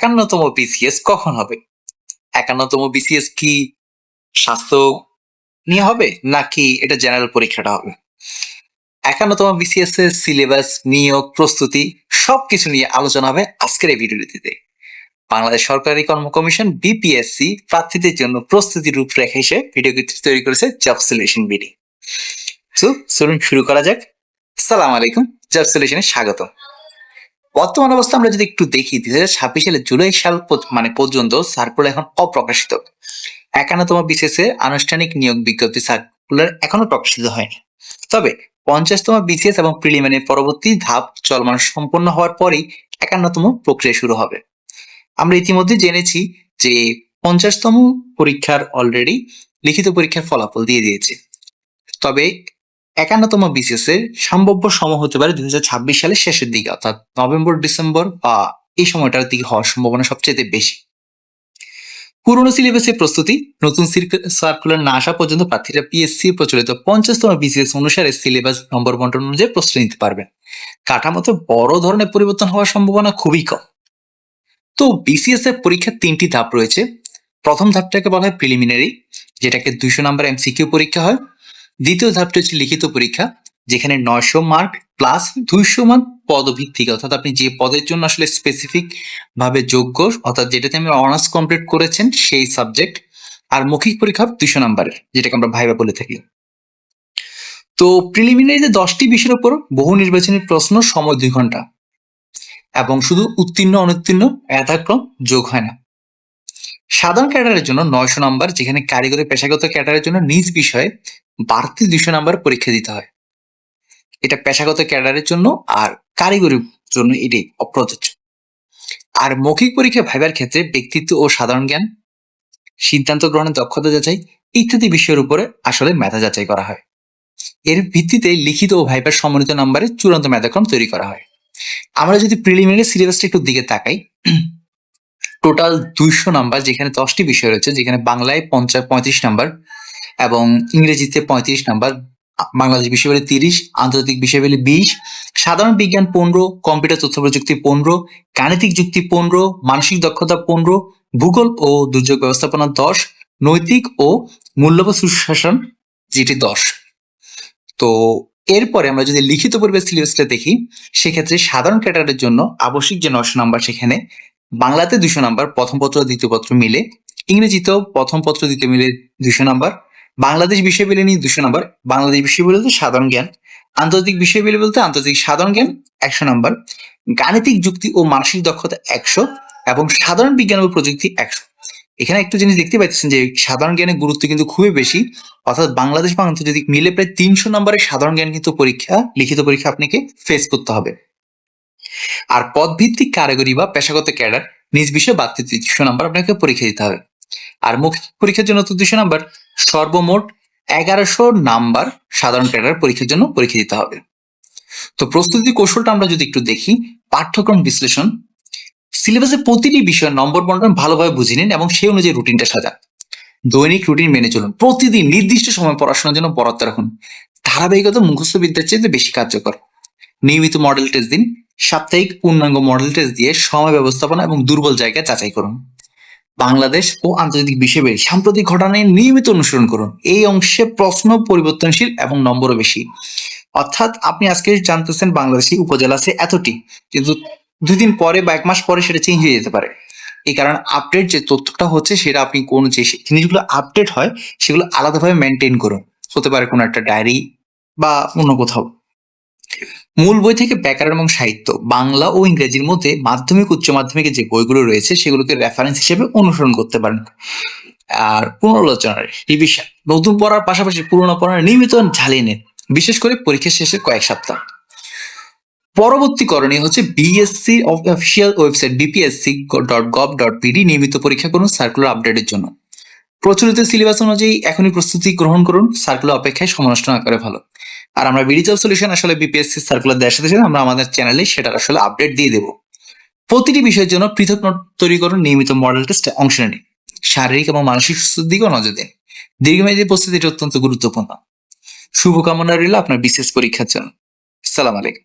51তম BCS কখন হবে? 51তম BCS কি স্বাস্থ্য নিয়ে হবে নাকি এটা জেনারেল পরীক্ষাটা হবে? 51তম বিসিএস এর সিলেবাস, নিয়োগ, প্রস্তুতি সবকিছু নিয়ে আলোচনা হবে আজকের এই ভিডিওটিতে। বাংলাদেশ সরকারি কর্ম কমিশন বিপিএসসি প্রার্থীদের জন্য প্রস্তুতি রূপরেখা হিসেবে ভিডিওটি তৈরি করেছে জব সলিউশন বিডি। তো চলুন শুরু করা যাক। আসসালামু আলাইকুম, জব সলিউশনে স্বাগত। বর্তমান অবস্থা আমরা যদি একটু দেখি, 2026 সালের জুলাই সাল পর্যন্ত সার্কুলার এখন অপ্রকাশিত। 51তম বিসিএস এর আনুষ্ঠানিক নিয়োগ বিজ্ঞপ্তি সার্কুলার এখনো প্রকাশিত হয়নি। তবে 50তম বিসিএস এবং প্রিলিমিনারি পরবর্তী ধাপ চলমান সম্পন্ন হওয়ার পরেই 51তম প্রক্রিয়া শুরু হবে। আমরা ইতিমধ্যে জেনেছি যে 50তম পরীক্ষার অলরেডি লিখিত পরীক্ষার ফলাফল দিয়ে দিয়েছে। তবে 51তম বিসিএস এর সম্ভাব্য সময় হতে পারে 2026 সালের শেষের দিকে, অর্থাৎ নভেম্বর ডিসেম্বর বা এই সময়টার দিকে হওয়ার সম্ভাবনা সবচেয়ে বেশি। পুরনো সিলেবাসের প্রস্তুতি, নতুন সার্কুলার না আসা পর্যন্ত প্রার্থীরা পিএসসি প্রচলিত 50তম বিসিএস অনুসারে সিলেবাস নম্বর বন্টন অনুযায়ী প্রস্তুতি নিতে পারবেন। কাঠামোতে বড় ধরনের পরিবর্তন হওয়ার সম্ভাবনা খুবই কম। তো বিসিএস এর পরীক্ষার 3টি ধাপ রয়েছে। প্রথম ধাপটাকে বলা হয় প্রিলিমিনারি, যেটাকে 200 নম্বর এমসিকিউ পরীক্ষা হয়। দ্বিতীয় ধাপটি হচ্ছে লিখিত পরীক্ষা, যেখানে 900 মার্ক প্লাস 200 মার্ক পদভিত্তিক, অর্থাৎ আপনি যে পদের জন্য আসলে স্পেসিফিক ভাবে যোগ্য, অর্থাৎ যেটাতে আপনি অনার্স কমপ্লিট করেছেন সেই সাবজেক্ট। আর মৌখিক পরীক্ষা 200 নম্বরের, যেটাকে আমরা ভাইবা বলে থাকি। তো প্রিলিমিনারিতে 10টি বিষয়ের উপর বহু নির্বাচনী প্রশ্ন, সময় 2 ঘন্টা, এবং শুধু উত্তীর্ণ অনুত্তীর্ণ যথাক্রম যোগ হয় না। সাধারণ ক্যাডারের জন্য 900 নম্বর, যেখানে কারিগরি পেশাগত ক্যাডারের জন্য নিজ বিষয়ে বাড়তি 200 নম্বর পরীক্ষা দিতে হয়। এটা পেশাগত ক্যাডারের জন্য, আর কারিগরির জন্য এটি অপ্রযোজ্য। আর মৌখিক পরীক্ষা ভাইবার ক্ষেত্রে ব্যক্তিত্ব ও সাধারণ জ্ঞান, সিদ্ধান্ত গ্রহণের দক্ষতা যাচাই ইত্যাদি বিষয়ের উপরে আসলে মেধা যাচাই করা হয়। এর ভিত্তিতে লিখিত ও ভাইবার সমন্বিত নম্বরে চূড়ান্ত মেধাক্রম তৈরি করা হয়। আমরা যদি প্রিলিমিনারি সিলেবাসটা একটু দিকে তাকাই, টোটাল 200 নাম্বার, যেখানে 10টি বিষয় রয়েছে, যেখানে বাংলায় 35 নাম্বার এবং ইংরেজিতে 35 নাম্বার, বাংলাদেশ বিষয়াবলী 30, আন্তর্জাতিক বিষয়াবলী 20, সাধারণ বিজ্ঞান 15, কম্পিউটার তথ্য প্রযুক্তি 15, গাণিতিক যুক্তি 15, মানসিক দক্ষতা 15, ভূগোল ও দুর্যোগ ব্যবস্থাপনা 10, নৈতিক ও মূল্যবোধ সুশাসন যেটি 10। তো এরপরে আমরা যদি লিখিত পরিবেশ সিলেবাসটা দেখি, সেক্ষেত্রে সাধারণ ক্যাডারের জন্য আবশ্যিক যে 900 নাম্বার, সেখানে বাংলাতে 200 নাম্বার প্রথম পত্র দ্বিতীয় পত্র মিলে, ইংরেজিতেও প্রথম পত্র দ্বিতীয় মিলে 200 নাম্বার, বাংলাদেশ বিষয়াবলী নিয়ে 200 নাম্বার, বাংলাদেশ বিষয়াবলী বলতে সাধারণ জ্ঞান, আন্তর্জাতিক বিষয়াবলী বলতে আন্তর্জাতিক সাধারণ জ্ঞান 100 নাম্বার, গাণিতিক যুক্তি ও মানসিক দক্ষতা 100 এবং সাধারণ বিজ্ঞান ও প্রযুক্তি 100। এখানে একটু জিনিস দেখতে পাচ্ছেন যে সাধারণ জ্ঞানের গুরুত্ব কিন্তু খুবই বেশি, অর্থাৎ বাংলাদেশ বা আন্তর্জাতিক মিলে প্রায় 300 নম্বরের সাধারণ জ্ঞান কিন্তু লিখিত পরীক্ষা আপনাকে ফেস করতে হবে। আর পদভিত্তিক কারিগরি বা পেশাগত ক্যাডার নিজ বিষয়ে বাড়তি 300 নম্বর আপনাকে পরীক্ষা দিতে হবে। আর মৌখিক পরীক্ষার জন্য 200 নম্বর, সর্বমোট 1100 নাম্বার সাধারণ ক্যাডার পরীক্ষার জন্য পরীক্ষা দিতে হবে। তো প্রস্তুতি কৌশলটা আমরা যদি একটু দেখি, পাঠ্যক্রম বিশ্লেষণ, সিলেবাসের প্রতিটি বিষয়ের নম্বর বন্টন ভালোভাবে বুঝে নিন এবং সেই অনুযায়ী রুটিনটা সাজান। দৈনিক রুটিন মেনে চলুন, প্রতিদিন নির্দিষ্ট সময় পড়াশোনার জন্য বরাদ্দ রাখুন। ধারাবাহিকতা মুখস্থ বিদ্যার চেয়ে বেশি কার্যকর। নিয়মিত মডেল টেস্ট দিন, সাপ্তাহিক পূর্ণাঙ্গ মডেল টেস্ট দিয়ে সময় ব্যবস্থাপনা এবং দুর্বল জায়গা যাচাই করুন। বাংলাদেশ ও আন্তর্জাতিক বিষয়াবলী সাম্প্রতিক ঘটনা নিয়মিত অনুসরণ করুন। এই অংশে প্রশ্ন পরিবর্তনশীল এবং নম্বরও বেশি, অর্থাৎ আপনি আজকে জানতেছেন বাংলাদেশি উপজেলা আছে এতটি, কিন্তু 2 দিন পরে বা 1 মাস পরে সেটা চেঞ্জ হয়ে যেতে পারে। এই কারণে আপডেট যে তথ্যটা হচ্ছে, সেটা আপনি কোন যে জিনিসগুলো আপডেট হয় সেগুলো আলাদাভাবে মেনটেন করুন। হতে পারে কোনো একটা ডায়েরি বা অন্য কোথাও। মূল বই থেকে ব্যাকরণ এবং সাহিত্য বাংলা ও ইংরেজির মধ্যে মাধ্যমিক উচ্চ মাধ্যমিকের যে বইগুলো রয়েছে সেগুলোকে রেফারেন্স হিসেবে অনুসরণ করতে পারেন। আর পুনরালোচনার রিভিশন, নতুন পড়ার পাশাপাশি পুরোনো পড়ার নিয়মিত ঝালিয়ে নিন, বিশেষ করে পরীক্ষা শেষের কয়েক সপ্তাহ। পরবর্তী করণীয় হচ্ছে বিএসসি অফিসিয়াল ওয়েবসাইট bpsc.gov.pd নিয়মিত পরীক্ষা করুন সার্কুলার আপডেটের জন্য। প্রচলিত সিলেবাস অনুযায়ী এখনই প্রস্তুতি গ্রহণ করুন, সার্কুলার অপেক্ষায় সময় নষ্ট না করে ভালো। আর আমরা বিডি জব সলিউশন আসলে বিপিএসসি সার্কুলার দেওয়ার সাথে আমরা আমাদের চ্যানেলে সেটার আসলে আপডেট দিয়ে দেবো। প্রতিটি বিষয়ের জন্য পৃথক নোট তৈরি করুন, নিয়মিত মডেল টেস্টে অংশ নিন, শারীরিক এবং মানসিক সুস্থতার দিকেও নজর দিন। দীর্ঘমেয়াদী প্রস্তুতি অত্যন্ত গুরুত্বপূর্ণ। শুভকামনা রইল আপনার বিশেষ পরীক্ষার জন্য। আসসালামু আলাইকুম।